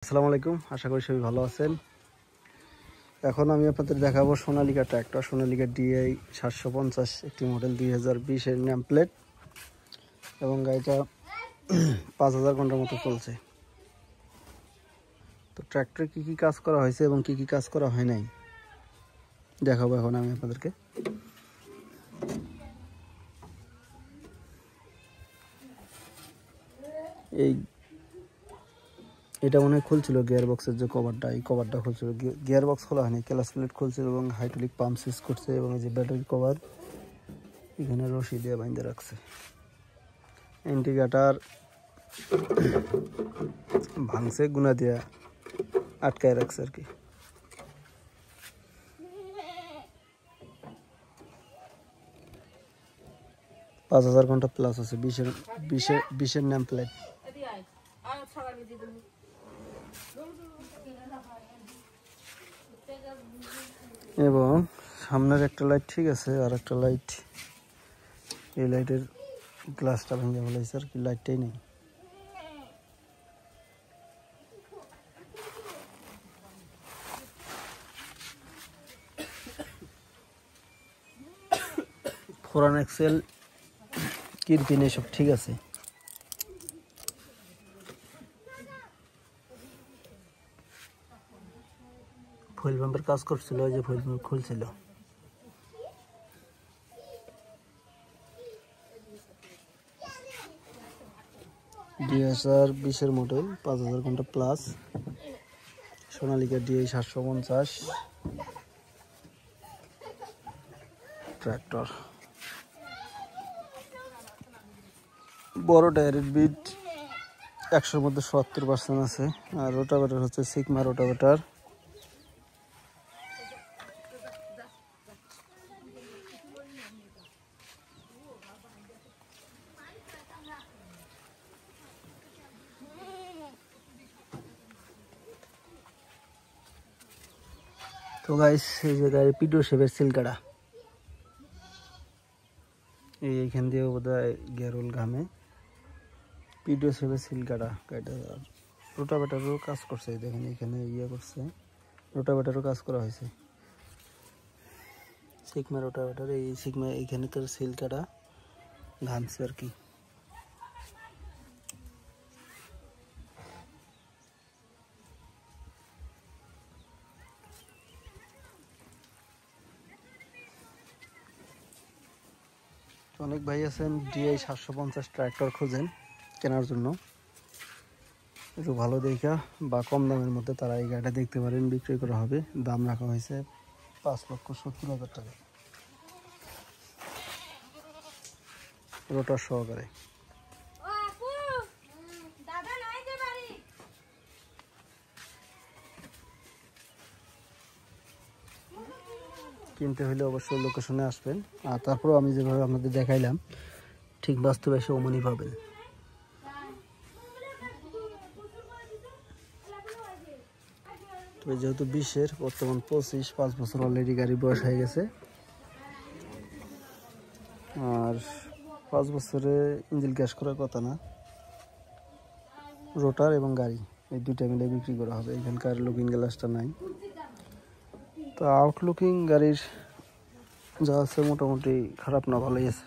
আসসালামু আলাইকুম, আশা করি সবাই ভালো আছেন। এখন আমি আপনাদের দেখাবো সোনালিকা ট্র্যাক্টর, সোনালিকা ডিআই 750 একটি মডেল 2020-এর নেম প্লেট এবং গাড়িটা 5000 ঘন্টার মতো চলছে। তো ট্র্যাক্টরে কী কী কাজ করা হয়েছে এবং কী কী কাজ করা হয় নাই দেখাবো এখন আমি আপনাদেরকে। এটা মনে হয় খুলছিল গিয়ার বক্সের যে কভারটা, এই কভারটা খুলছিল, গিয়ার বক্স খোলা হয়নি, ক্লাচ প্লেট খুলছিল এবং হাইড্রোলিক পাম্প সুইচ করছে এবং এই যে ব্যাটারি কভার এখানে রশি দিয়ে বাইন্ধে রাখছে। ইন্ডিকেটার ভাঙছে, গুনা দিয়ে আটকায় রাখছে আর কি। পাঁচ 5000 ঘন্টা প্লাস আছে, 20-এর নেম প্লেট। এবং সামনের একটা লাইট ঠিক আছে, আর একটা লাইট, এই লাইটের গ্লাসটা ভেঙে ফেলাইছে আর কি, লাইটটাই নেই। ফোরান এক্সেল কিরপিন এসব ঠিক আছে। ফুয়েল পাম্পের কাজ করছিল, ওই যে ফুয়েল পাম্প খুলছিল। DSR-20-এর মডেল, 5000 ঘন্টা প্লাস, সোনালিকা ডিআই 750 ট্র্যাক্টর। বড় টায়ারের বিট 100-র মধ্যে 70% আছে। আর রোটাভেটার হচ্ছে সিগমা রোটাভেটার। তো গাইস, এই যে গাড়ির পিডিও শেপের সিল কাটা, এইখান দিয়ে বোধহয় গেরুল ঘামে, পিডিও শেপের সিল কাটা গাড়িটা। আর রোটাভেটারও কাজ করছে, দেখেন এখানে ইয়ে করছে, রোটাভেটারও কাজ করা হয়েছে। সিগমা রোটাভেটার, এই সিগমা এইখানে তোর সিল কাটা ঘামছে আর কি। অনেক ভাই আছেন ডিআই 750 ট্র্যাক্টর খোঁজেন কেনার জন্য, একটু ভালো দেখা বা কম দামের মধ্যে তারা এই গাড়িটা দেখতে পারেন। বিক্রি করা হবে, দাম রাখা হয়েছে 5,70,000 টাকা, রোটার সহকারে। কিনতে হলে অবশ্যই লোকেশনে আসবেন, আর তারপরেও আমি যেভাবে আপনাদের দেখাইলাম ঠিক বাস্তবে এসে অমনি পাবেন। তবে যেহেতু 20-এর, বর্তমান 25, 5 বছর অলরেডি গাড়ির বয়স হয়ে গেছে। আর 5 বছরে ইঞ্জিন গ্যাস করার কথা না। রোটার এবং গাড়ি এই দুইটা মিলে বিক্রি করা হবে। এখানকার লুকিং গ্লাসটা নাই, তো আউটলুকিং গাড়ির যা আছে মোটামুটি খারাপ না, ভালোই আছে।